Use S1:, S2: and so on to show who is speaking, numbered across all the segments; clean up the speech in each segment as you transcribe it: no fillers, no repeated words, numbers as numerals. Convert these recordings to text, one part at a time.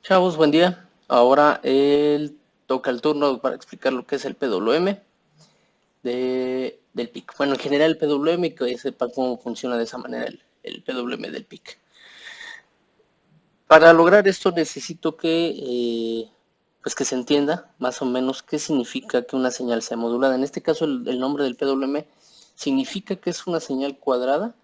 S1: Chavos, buen día. Ahora toca el turno para explicar lo que es el PWM del PIC. Bueno, en general el PWM, que sepa cómo funciona de esa manera el PWM del PIC. Para lograr esto necesito pues que se entienda más o menos qué significa que una señal sea modulada. En este caso el nombre del PWM significa que es una señal cuadrada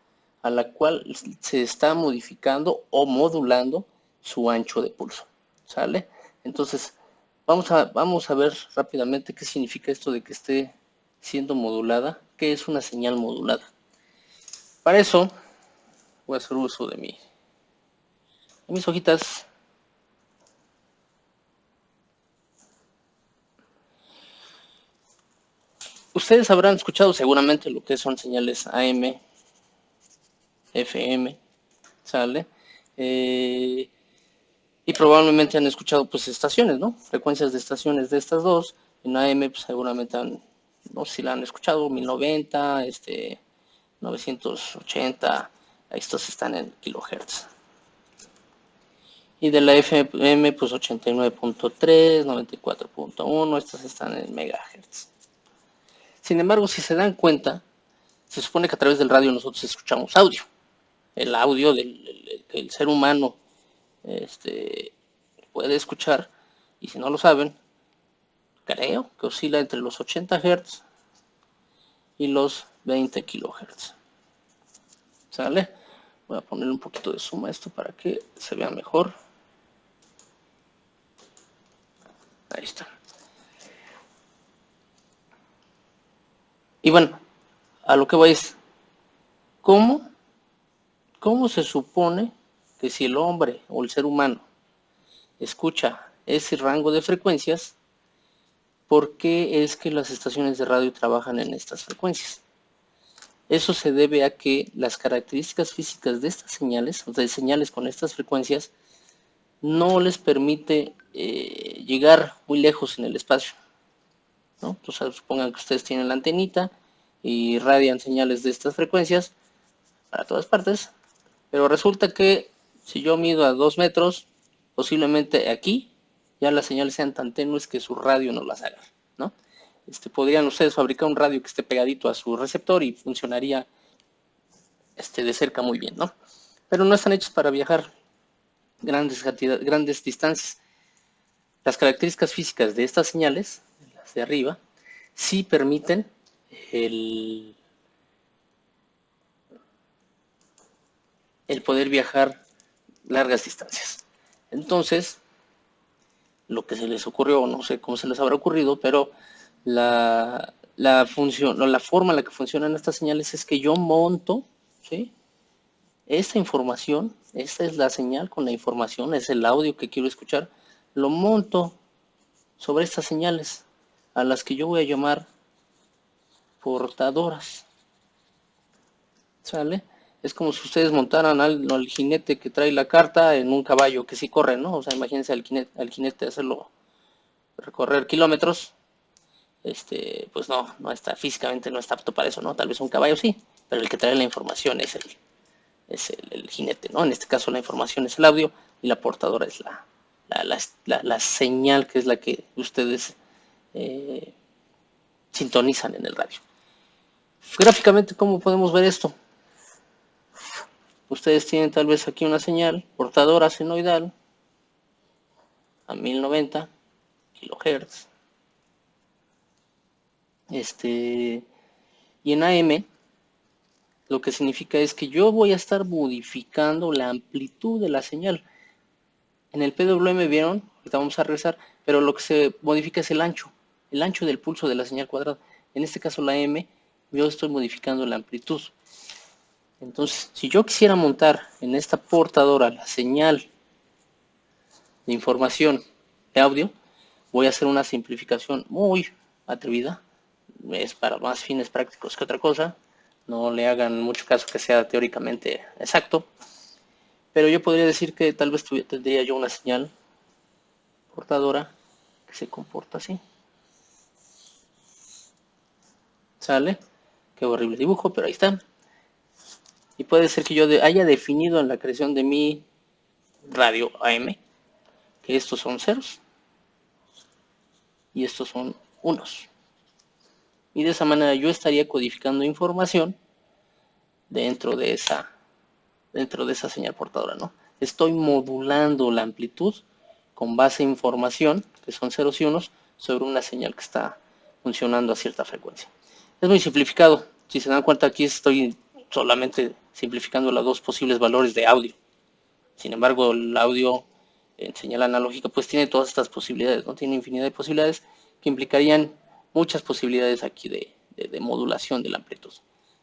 S1: a la cual se está modificando o modulando su ancho de pulso. ¿Sale? Entonces, vamos a ver rápidamente qué significa esto de que esté siendo modulada, qué es una señal modulada. Para eso voy a hacer uso de mis hojitas. Ustedes habrán escuchado seguramente lo que son señales AM, FM, ¿sale? Y probablemente han escuchado pues estaciones, ¿no? Frecuencias de estaciones de estas dos. En AM pues, seguramente no sé si la han escuchado, 1090, 980, estos están en kilohertz. Y de la FM pues 89.3, 94.1, estas están en megahertz. Sin embargo, si se dan cuenta, se supone que a través del radio nosotros escuchamos audio. El audio que el ser humano puede escuchar, y si no lo saben, creo que oscila entre los 80 Hz y los 20 kHz. ¿Sale? Voy a poner un poquito de zoom a esto para que se vea mejor. Ahí está. Y bueno, a lo que voy es, ¿cómo se supone que si el hombre o el ser humano escucha ese rango de frecuencias, por qué es que las estaciones de radio trabajan en estas frecuencias? Eso se debe a que las características físicas de estas señales, o de señales con estas frecuencias, no les permite llegar muy lejos en el espacio, ¿no? Entonces, supongan que ustedes tienen la antenita y radian señales de estas frecuencias para todas partes, pero resulta que si yo mido a 2 metros, posiblemente aquí ya las señales sean tan tenues que su radio no las haga, ¿no? Podrían ustedes fabricar un radio que esté pegadito a su receptor y funcionaría de cerca muy bien, ¿no? Pero no están hechos para viajar grandes distancias. Las características físicas de estas señales, las de arriba, sí permiten el poder viajar largas distancias. Entonces, lo que se les ocurrió, no sé cómo se les habrá ocurrido, pero la función o la forma en la que funcionan estas señales es que yo monto, ¿sí?, esta información, esta es la señal con la información, es el audio que quiero escuchar, lo monto sobre estas señales a las que yo voy a llamar portadoras. ¿Sale? Es como si ustedes montaran al jinete que trae la carta en un caballo que sí corre, ¿no? O sea, imagínense al jinete hacerlo recorrer kilómetros. Pues no está, físicamente no está apto para eso, ¿no? Tal vez un caballo sí, pero el que trae la información es el jinete, ¿no? En este caso la información es el audio y la portadora es la señal, que es la que ustedes sintonizan en el radio. Gráficamente, ¿cómo podemos ver esto? Ustedes tienen tal vez aquí una señal portadora senoidal a 1090 kHz. Y en AM lo que significa es que yo voy a estar modificando la amplitud de la señal. En el PWM vieron, ahorita vamos a regresar, pero lo que se modifica es el ancho del pulso de la señal cuadrada. En este caso la M, yo estoy modificando la amplitud. Entonces, si yo quisiera montar en esta portadora la señal de información de audio, voy a hacer una simplificación muy atrevida. Es para más fines prácticos que otra cosa. No le hagan mucho caso que sea teóricamente exacto. Pero yo podría decir que tal vez tendría yo una señal portadora que se comporta así. ¿Sale? Qué horrible dibujo, pero ahí está. Y puede ser que yo haya definido en la creación de mi radio AM que estos son ceros y estos son unos. Y de esa manera yo estaría codificando información dentro de esa señal portadora, ¿no? Estoy modulando la amplitud con base a información, que son ceros y unos, sobre una señal que está funcionando a cierta frecuencia. Es muy simplificado. Si se dan cuenta, aquí estoy solamente simplificando los dos posibles valores de audio. Sin embargo, el audio en señal analógica pues tiene todas estas posibilidades, ¿no? Tiene infinidad de posibilidades que implicarían muchas posibilidades aquí de modulación de la amplitud.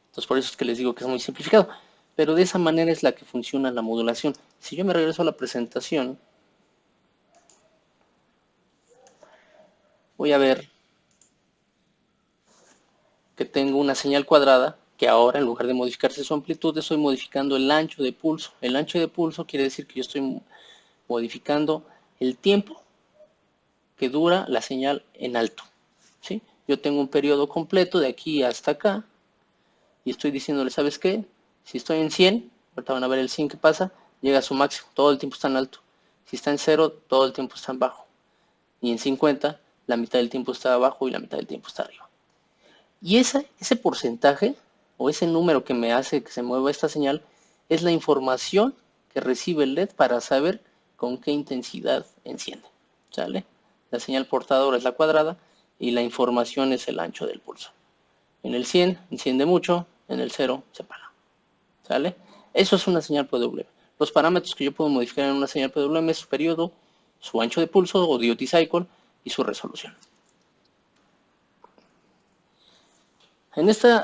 S1: Entonces por eso es que les digo que es muy simplificado. Pero de esa manera es la que funciona la modulación. Si yo me regreso a la presentación, voy a ver que tengo una señal cuadrada que ahora, en lugar de modificarse su amplitud, estoy modificando el ancho de pulso. El ancho de pulso quiere decir que yo estoy modificando el tiempo que dura la señal en alto, ¿sí? Yo tengo un periodo completo de aquí hasta acá y estoy diciéndole, ¿sabes qué? Si estoy en 100, ahorita van a ver el 100 que pasa, llega a su máximo, todo el tiempo está en alto. Si está en 0, todo el tiempo está en bajo. Y en 50, la mitad del tiempo está abajo y la mitad del tiempo está arriba. Y ese porcentaje, o ese número que me hace que se mueva esta señal, es la información que recibe el LED para saber con qué intensidad enciende, ¿sale? La señal portadora es la cuadrada y la información es el ancho del pulso. En el 100 enciende mucho, en el 0 se apaga, ¿sale? Eso es una señal PWM. Los parámetros que yo puedo modificar en una señal PWM es su periodo, su ancho de pulso o duty cycle y su resolución. En esta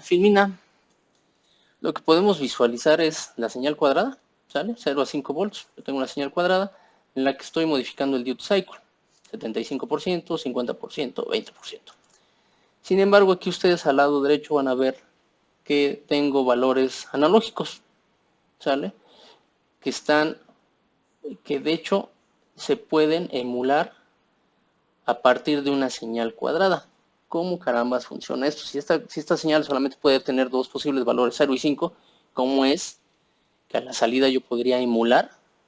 S1: filmina lo que podemos visualizar es la señal cuadrada, ¿sale? 0 a 5 volts. Yo tengo una señal cuadrada en la que estoy modificando el duty cycle. 75%, 50%, 20%. Sin embargo, aquí ustedes al lado derecho van a ver que tengo valores analógicos, ¿sale? Que de hecho se pueden emular a partir de una señal cuadrada. ¿Cómo carambas funciona esto? Si esta señal solamente puede tener dos posibles valores, 0 y 5, ¿cómo es que a la salida yo podría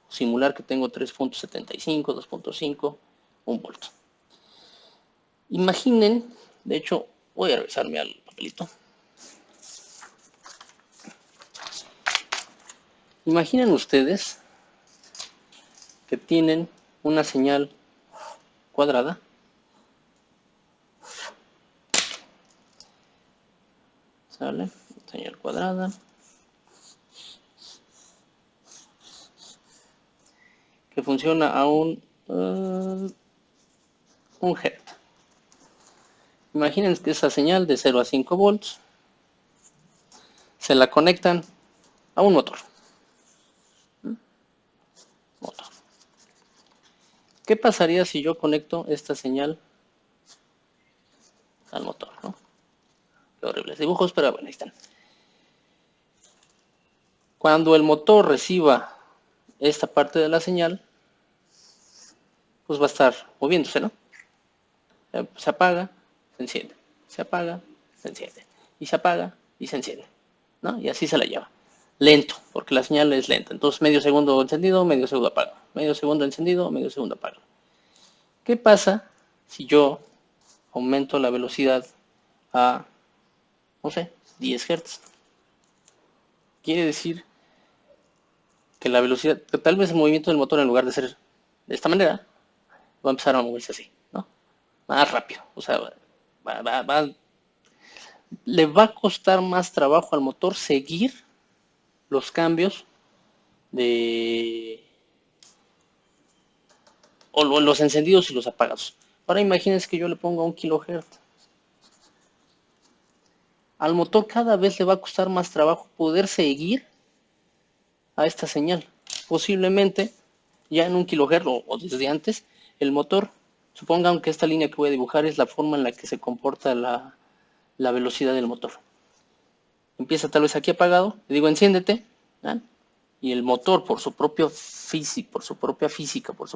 S1: simular que tengo 3.75, 2.5, 1 volto? Imaginen, de hecho, voy a regresarme al papelito. Imaginen ustedes que tienen una señal cuadrada ¿sale? Señal cuadrada que funciona a un Hz. Imaginen que esa señal de 0 a 5 volts se la conectan a un motor. ¿Qué pasaría si yo conecto esta señal al motor, ¿no? Qué horribles dibujos, pero bueno, ahí están. Cuando el motor reciba esta parte de la señal, pues va a estar moviéndose, ¿no? Se apaga, se enciende, se apaga, se enciende, y se apaga y se enciende, ¿no? Y así se la lleva. Lento, porque la señal es lenta. Entonces medio segundo encendido, medio segundo apagado. Medio segundo encendido, medio segundo apagado. ¿Qué pasa si yo aumento la velocidad a, no sé, 10 Hz? Quiere decir que la velocidad, que tal vez el movimiento del motor en lugar de ser de esta manera, va a empezar a moverse así, ¿no? Más rápido. O sea, le va a costar más trabajo al motor seguir los cambios o los encendidos y los apagados. Ahora imagínense que yo le pongo a 1 kHz. Al motor cada vez le va a costar más trabajo poder seguir a esta señal. Posiblemente ya en 1 kHz o desde antes, el motor, supongan que esta línea que voy a dibujar es la forma en la que se comporta la velocidad del motor. Empieza tal vez aquí apagado, le digo enciéndete, ¿eh? Y el motor por su propia física, por su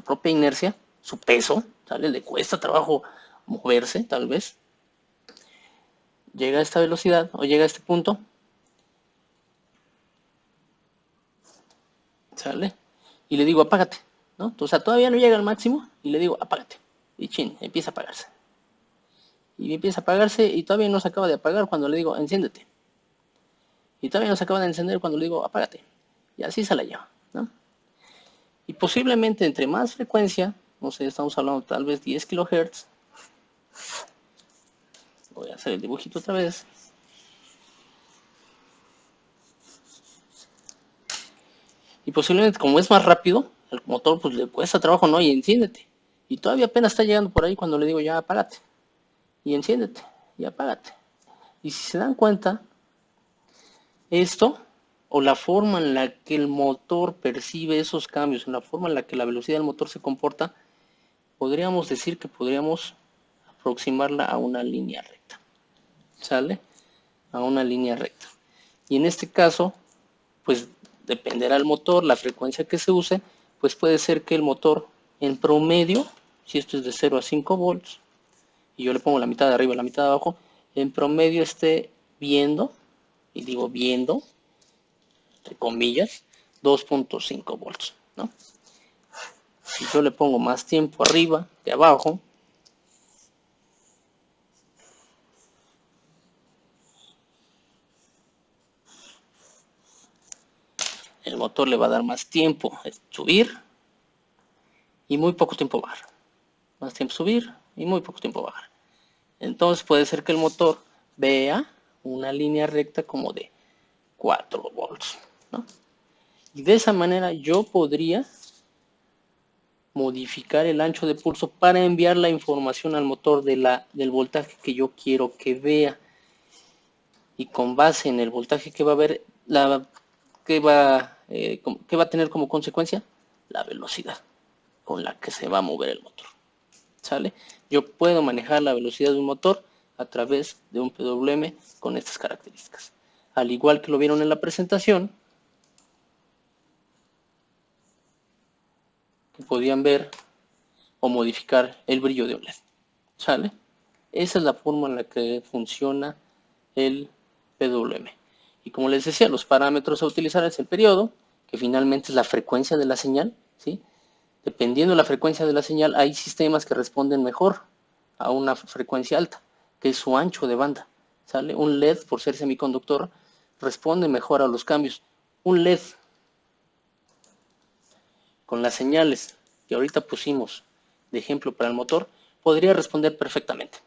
S1: propia inercia, su peso, ¿sale? Le cuesta trabajo moverse tal vez, llega a esta velocidad o llega a este punto, ¿sale? y le digo apágate, ¿no? O sea, todavía no llega al máximo y le digo apágate. Y chin, empieza a apagarse. Y empieza a apagarse y todavía no se acaba de apagar cuando le digo enciéndete. Y todavía no se acaba de encender cuando le digo apágate. Y así se la lleva, ¿no? Y posiblemente entre más frecuencia, no sé, estamos hablando tal vez 10 kHz. Voy a hacer el dibujito otra vez. Y posiblemente como es más rápido, el motor pues le cuesta trabajo, ¿no? Y enciéndete. Y todavía apenas está llegando por ahí cuando le digo ya apágate. Y enciéndete. Y apágate. Y si se dan cuenta, esto o la forma en la que el motor percibe esos cambios, en la forma en la que la velocidad del motor se comporta, podríamos decir que podríamos aproximarla a una línea recta. ¿Sale? A una línea recta. Y en este caso, pues dependerá el motor, la frecuencia que se use, pues puede ser que el motor en promedio, si esto es de 0 a 5 volts, y yo le pongo la mitad de arriba y la mitad de abajo, en promedio esté viendo, y digo viendo, entre comillas, 2.5 volts, ¿no? Si yo le pongo más tiempo arriba que abajo, el motor le va a dar más tiempo subir y muy poco tiempo bajar. Más tiempo subir y muy poco tiempo bajar. Entonces puede ser que el motor vea una línea recta como de 4 volts, ¿no? Y de esa manera yo podría modificar el ancho de pulso para enviar la información al motor del voltaje que yo quiero que vea. Y con base en el voltaje que va a ver, ¿qué va a tener como consecuencia? La velocidad con la que se va a mover el motor. ¿Sale? Yo puedo manejar la velocidad de un motor a través de un PWM con estas características. Al igual que lo vieron en la presentación, que podían ver o modificar el brillo de un LED. ¿Sale? Esa es la forma en la que funciona el PWM. Y como les decía, los parámetros a utilizar es el periodo, que finalmente es la frecuencia de la señal, ¿sí? Dependiendo de la frecuencia de la señal, hay sistemas que responden mejor a una frecuencia alta, que es su ancho de banda. ¿Sale? Un LED, por ser semiconductor, responde mejor a los cambios. Un LED con las señales que ahorita pusimos de ejemplo para el motor, podría responder perfectamente.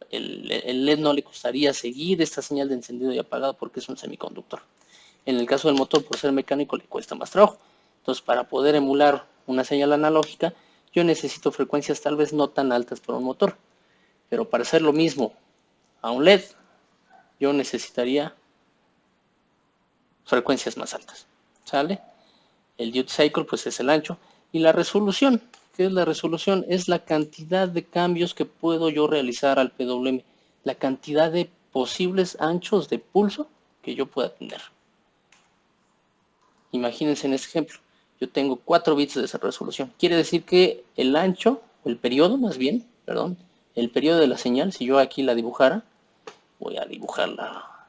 S1: El LED no le costaría seguir esta señal de encendido y apagado porque es un semiconductor. En el caso del motor, por ser mecánico, le cuesta más trabajo. Entonces, para poder emular una señal analógica, yo necesito frecuencias tal vez no tan altas para un motor. Pero para hacer lo mismo a un LED, yo necesitaría frecuencias más altas. ¿Sale? El duty cycle pues es el ancho. Y la resolución, ¿qué es la resolución? Es la cantidad de cambios que puedo yo realizar al PWM. La cantidad de posibles anchos de pulso que yo pueda tener. Imagínense en este ejemplo. Yo tengo 4 bits de esa resolución. Quiere decir que el ancho, o el periodo más bien, perdón, el periodo de la señal, si yo aquí la dibujara, voy a dibujarla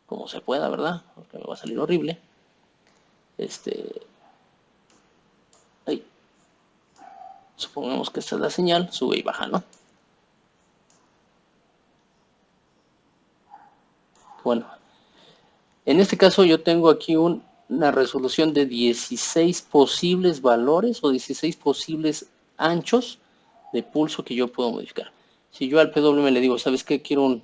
S1: como se pueda, ¿verdad? Porque me va a salir horrible. Ahí. Supongamos que esta es la señal, sube y baja, ¿no? Bueno, en este caso yo tengo aquí una resolución de 16 posibles valores o 16 posibles anchos de pulso que yo puedo modificar. Si yo al PWM le digo, ¿sabes qué? Quiero un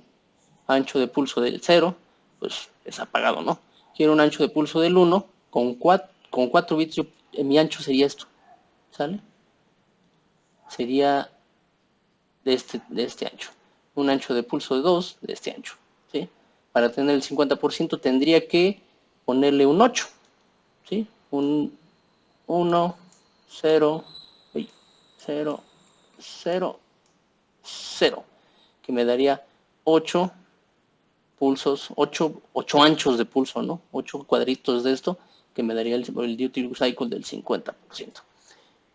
S1: ancho de pulso del 0, pues es apagado, ¿no? Quiero un ancho de pulso del 1, con 4 bits mi ancho sería esto, ¿sale? Sería de este ancho. Un ancho de pulso de 2 de este ancho, ¿sí? Para tener el 50% tendría que ponerle un 8, ¿sí? Un 1, 0, 0, 0, 0, que me daría 8 pulsos, 8 anchos de pulso, ¿no? 8 cuadritos de esto, que me daría el duty cycle del 50%.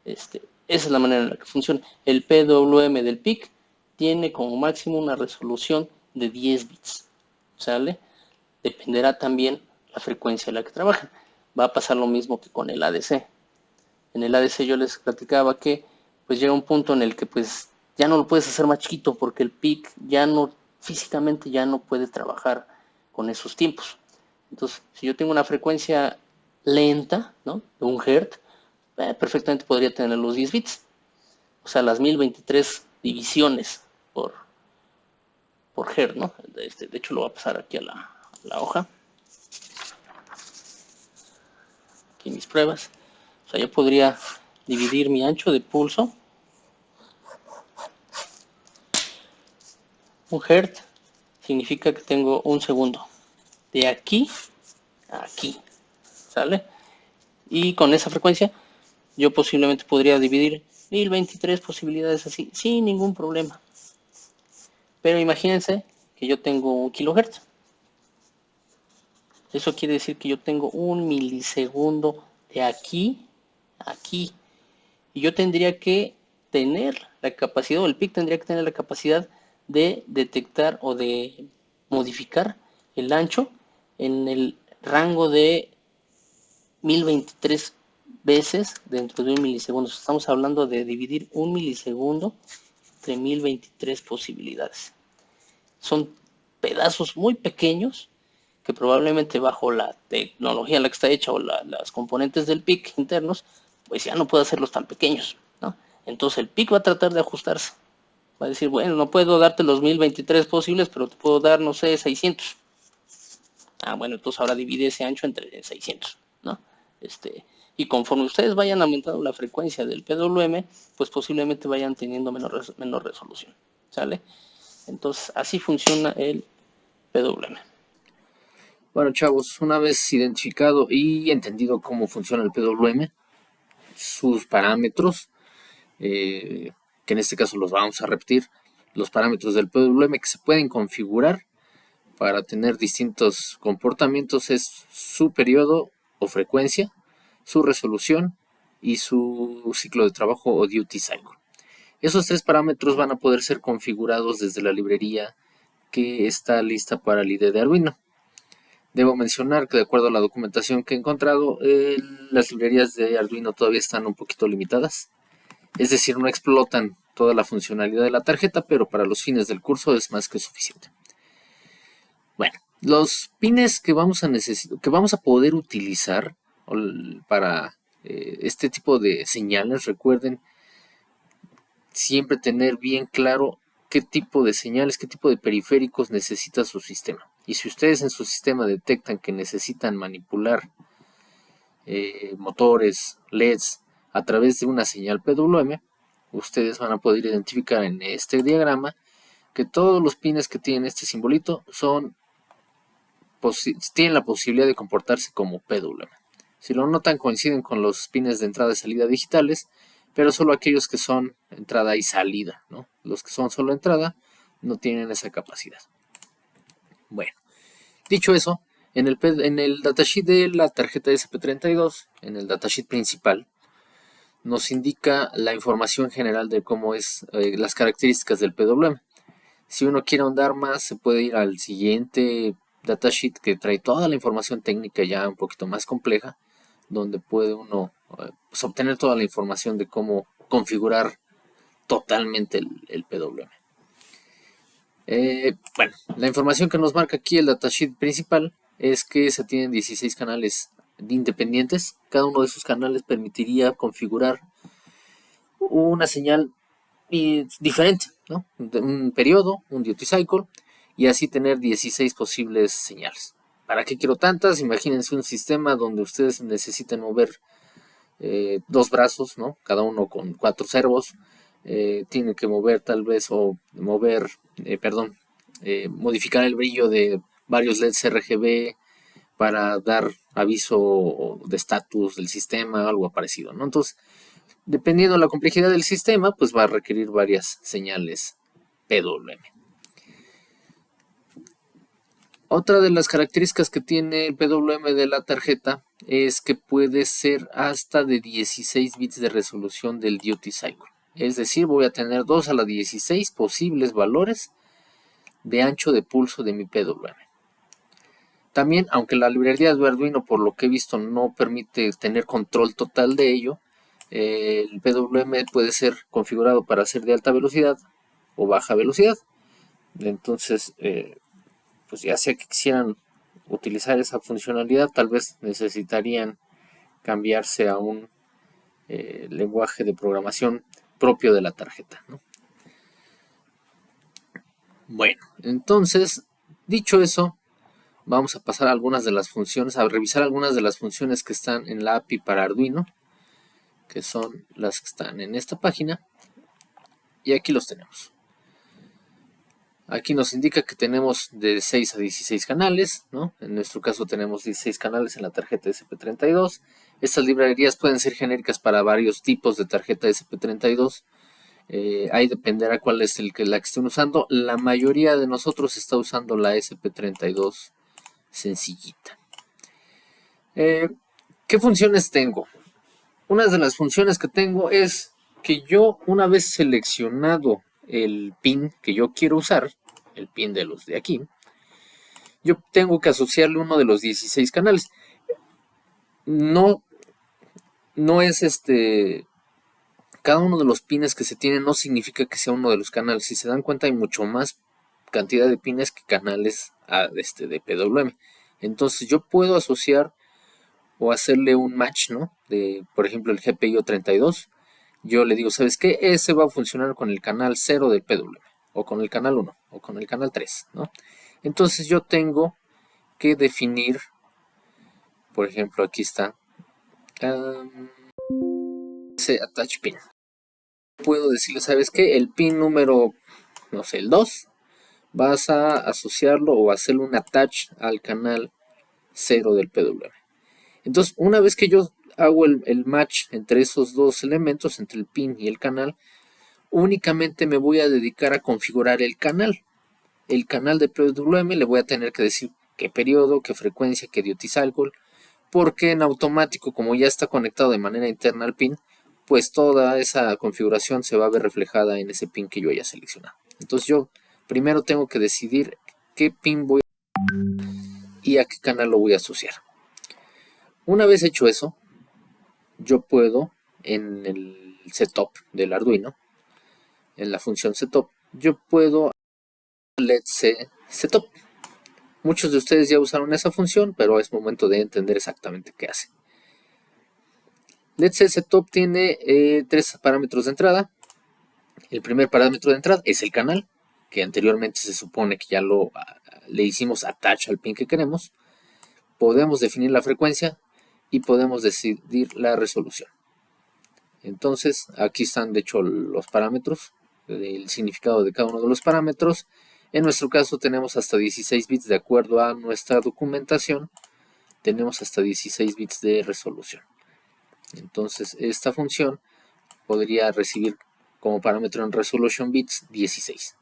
S1: Esa es la manera en la que funciona. El PWM del PIC tiene como máximo una resolución de 10 bits, ¿sale? Dependerá también la frecuencia en la que trabajen. Va a pasar lo mismo que con el ADC. en el ADC yo les platicaba que pues llega un punto en el que pues ya no lo puedes hacer más chiquito porque el PIC ya no, físicamente ya no puede trabajar con esos tiempos. Entonces, si yo tengo una frecuencia lenta, ¿no? De 1 Hz, perfectamente podría tener los 10 bits. O sea, las 1023 divisiones por Hz, ¿no? De hecho, lo voy a pasar aquí a la hoja. Aquí mis pruebas. O sea, yo podría dividir mi ancho de pulso. 1 Hz significa que tengo 1 segundo. De aquí a aquí. ¿Sale? Y con esa frecuencia yo posiblemente podría dividir 1023 posibilidades así, sin ningún problema. Pero imagínense que yo tengo 1 kHz. Eso quiere decir que yo tengo 1 milisegundo de aquí a aquí. Y yo tendría que tener la capacidad, o el PIC tendría que tener la capacidad de detectar o de modificar el ancho en el rango de 1023 veces dentro de 1 milisegundo. Estamos hablando de dividir 1 milisegundo entre 1023 posibilidades. Son pedazos muy pequeños que probablemente bajo la tecnología en la que está hecha o las componentes del PIC internos, pues ya no puede hacerlos tan pequeños, ¿no? Entonces el PIC va a tratar de ajustarse. Va a decir, bueno, no puedo darte los 1023 posibles, pero te puedo dar, no sé, 600. Ah, bueno, entonces ahora divide ese ancho entre 600, ¿no? Y conforme ustedes vayan aumentando la frecuencia del PWM, pues posiblemente vayan teniendo menor resolución, ¿sale? Entonces, así funciona el PWM.
S2: Bueno, chavos, una vez identificado y entendido cómo funciona el PWM, sus parámetros, que en este caso los vamos a repetir, los parámetros del PWM que se pueden configurar para tener distintos comportamientos es su periodo o frecuencia, su resolución y su ciclo de trabajo o duty cycle. Esos 3 parámetros van a poder ser configurados desde la librería que está lista para el IDE de Arduino. Debo mencionar que de acuerdo a la documentación que he encontrado, las librerías de Arduino todavía están un poquito limitadas. Es decir, no explotan toda la funcionalidad de la tarjeta, pero para los fines del curso es más que suficiente. Bueno, los pines que vamos a poder utilizar para este tipo de señales, recuerden siempre tener bien claro qué tipo de señales, qué tipo de periféricos necesita su sistema. Y si ustedes en su sistema detectan que necesitan manipular motores, LEDs a través de una señal PWM, ustedes van a poder identificar en este diagrama que todos los pines que tienen este simbolito tienen la posibilidad de comportarse como PWM. Si lo notan, coinciden con los pines de entrada y salida digitales, pero solo aquellos que son entrada y salida, ¿no? Los que son solo entrada no tienen esa capacidad. Bueno, dicho eso, en el datasheet de la tarjeta SP32, en el datasheet principal, nos indica la información general de cómo es las características del PWM. Si uno quiere ahondar más, se puede ir al siguiente datasheet que trae toda la información técnica ya un poquito más compleja, donde puede uno pues, obtener toda la información de cómo configurar totalmente el PWM. Bueno, la información que nos marca aquí el datasheet principal es que se tienen 16 canales independientes. Cada uno de esos canales permitiría configurar una señal diferente, ¿no? Un periodo, un duty cycle, y así tener 16 posibles señales. ¿Para qué quiero tantas? Imagínense un sistema donde ustedes necesiten mover 2 brazos, ¿no? Cada uno con 4 servos. Tienen que mover tal vez o modificar el brillo de varios LEDs RGB para dar aviso de estatus del sistema, algo parecido, ¿no? Entonces, dependiendo de la complejidad del sistema, pues va a requerir varias señales PWM. Otra de las características que tiene el PWM de la tarjeta es que puede ser hasta de 16 bits de resolución del duty cycle. Es decir, voy a tener 2 a la 16 posibles valores de ancho de pulso de mi PWM. También, aunque la librería de Arduino, por lo que he visto, no permite tener control total de ello, El PWM puede ser configurado para ser de alta velocidad o baja velocidad. Entonces, pues ya sea que quisieran utilizar esa funcionalidad, tal vez necesitarían cambiarse a un lenguaje de programación propio de la tarjeta, ¿no? Bueno, entonces, dicho eso, vamos a pasar a algunas de las funciones, a revisar algunas de las funciones que están en la API para Arduino, que son las que están en esta página, y aquí los tenemos. Aquí nos indica que tenemos de 6 a 16 canales, ¿no? En nuestro caso tenemos 16 canales en la tarjeta SP32. Estas librerías pueden ser genéricas para varios tipos de tarjeta SP32. Ahí dependerá cuál es la que estén usando. La mayoría de nosotros está usando la SP32 sencillita. ¿Qué funciones tengo? Una de las funciones que tengo es que yo, una vez seleccionado el pin que yo quiero usar, el pin de los de aquí, yo tengo que asociarle uno de los 16 canales. No es cada uno de los pines que se tienen no significa que sea uno de los canales. Si se dan cuenta, hay mucho más cantidad de pines que canales de PWM. Entonces yo puedo asociar o hacerle un match, ¿no? Por ejemplo, el GPIO 32. Yo le digo, ¿sabes qué? Ese va a funcionar con el canal 0 del PWM, o con el canal 1, o con el canal 3, ¿no? Entonces yo tengo que definir, por ejemplo, aquí está, ese attach pin. Puedo decirle, ¿sabes qué? El pin número, no sé, el 2, vas a asociarlo o hacerle un attach al canal 0 del PWM. Entonces, una vez que yo hago el match entre esos dos elementos, entre el pin y el canal, únicamente me voy a dedicar a configurar el canal. El canal de PWM le voy a tener que decir qué periodo, qué frecuencia, qué duty cycle, porque en automático, como ya está conectado de manera interna al pin, pues toda esa configuración se va a ver reflejada en ese pin que yo haya seleccionado. Entonces yo primero tengo que decidir qué pin voy a y a qué canal lo voy a asociar. Una vez hecho eso, yo puedo en el setup del Arduino, en la función setup, yo puedo let's say setup. Muchos de ustedes ya usaron esa función, pero es momento de entender exactamente qué hace. Let's say setup tiene 3 parámetros de entrada. El primer parámetro de entrada es el canal, que anteriormente se supone que ya le hicimos attach al pin que queremos. Podemos definir la frecuencia y podemos decidir la resolución. Entonces, aquí están de hecho los parámetros, el significado de cada uno de los parámetros. En nuestro caso tenemos hasta 16 bits de acuerdo a nuestra documentación. Tenemos hasta 16 bits de resolución. Entonces, esta función podría recibir como parámetro en resolution bits 16.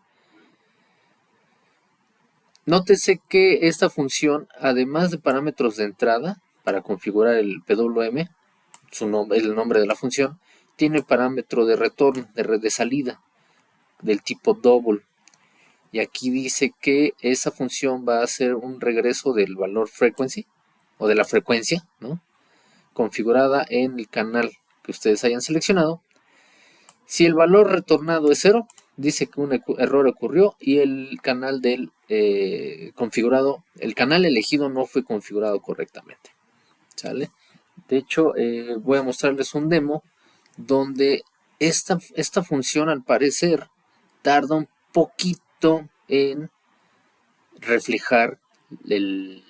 S2: Nótese que esta función, además de parámetros de entrada para configurar el PWM, el nombre de la función, tiene parámetro de retorno, de salida, del tipo double. Y aquí dice que esa función va a hacer un regreso del valor frequency, o de la frecuencia, ¿no?, configurada en el canal que ustedes hayan seleccionado. Si el valor retornado es 0, dice que un error ocurrió y el canal del configurado, el canal elegido no fue configurado correctamente. ¿Sale? De hecho, voy a mostrarles un demo donde esta función al parecer tarda un poquito en reflejar el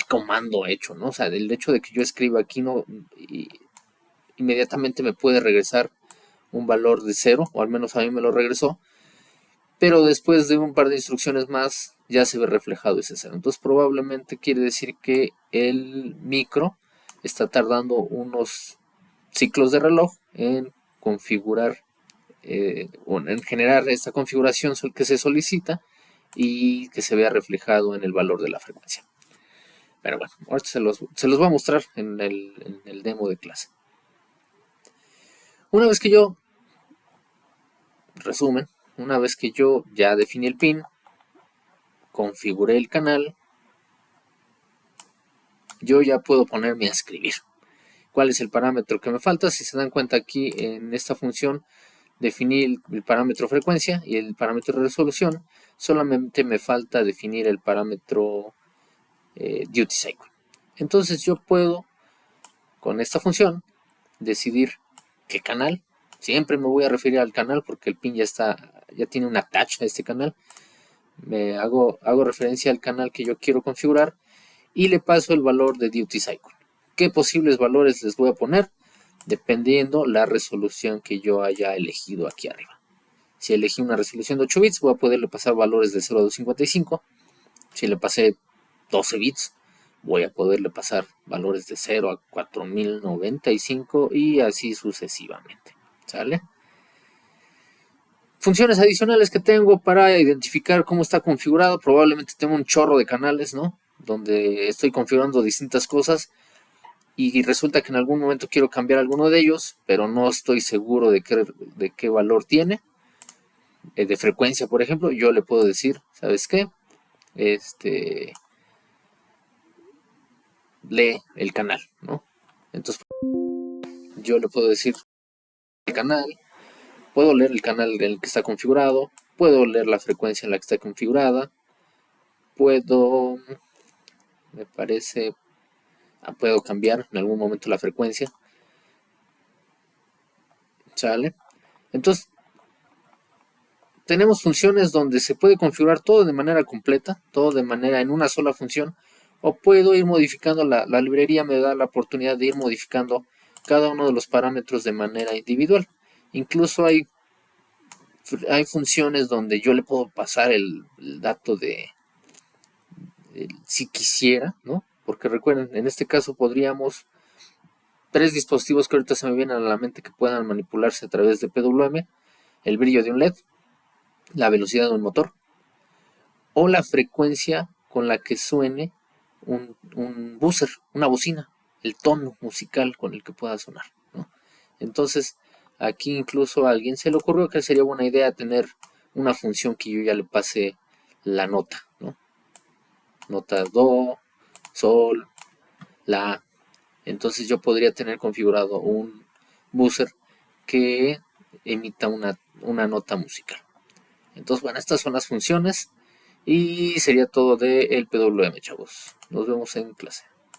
S2: comando hecho, ¿no? O sea, el hecho de que yo escriba aquí no inmediatamente me puede regresar un valor de 0, o al menos a mí me lo regresó, pero después de un par de instrucciones más ya se ve reflejado ese 0. Entonces probablemente quiere decir que el micro está tardando unos ciclos de reloj en configurar o en generar esta configuración que se solicita y que se vea reflejado en el valor de la frecuencia. Pero bueno, ahorita se los voy a mostrar en el demo de clase. Una vez que yo, resumen, una vez que yo ya definí el pin, configuré el canal, yo ya puedo ponerme a escribir. ¿Cuál es el parámetro que me falta? Si se dan cuenta aquí en esta función definí el parámetro frecuencia y el parámetro resolución. Solamente me falta definir el parámetro duty cycle. Entonces yo puedo con esta función decidir qué canal. Siempre me voy a referir al canal porque el pin ya tiene un attach a este canal. Me hago referencia al canal que yo quiero configurar y le paso el valor de duty cycle. ¿Qué posibles valores les voy a poner? Dependiendo la resolución que yo haya elegido aquí arriba. Si elegí una resolución de 8 bits, voy a poderle pasar valores de 0 a 255. Si le pasé 12 bits, voy a poderle pasar valores de 0 a 4095 y así sucesivamente. ¿Sale? Funciones adicionales que tengo para identificar cómo está configurado. Probablemente tengo un chorro de canales, ¿no? Donde estoy configurando distintas cosas y resulta que en algún momento quiero cambiar alguno de ellos, pero no estoy seguro de qué valor tiene. De frecuencia, por ejemplo, yo le puedo decir, ¿sabes qué? Lee el canal, ¿no? Entonces, yo le puedo decir el canal, puedo leer el canal en el que está configurado, puedo leer la frecuencia en la que está configurada, puedo, me parece, puedo cambiar en algún momento la frecuencia, ¿sale? Entonces, tenemos funciones donde se puede configurar todo de manera completa, todo de manera en una sola función, o puedo ir modificando, la librería me da la oportunidad de ir modificando cada uno de los parámetros de manera individual. Incluso hay funciones donde yo le puedo pasar el dato si quisiera, ¿no? Porque recuerden, en este caso podríamos, 3 dispositivos que ahorita se me vienen a la mente que puedan manipularse a través de PWM: el brillo de un LED, la velocidad de un motor o la frecuencia con la que suene un buzzer, una bocina, el tono musical con el que pueda sonar, ¿no? Entonces, aquí incluso a alguien se le ocurrió que sería buena idea tener una función que yo ya le pase la nota, ¿no? Nota do, sol, la. Entonces yo podría tener configurado un buzzer que emita una nota musical. Entonces, bueno, estas son las funciones y sería todo del PWM, chavos. Nos vemos en clase.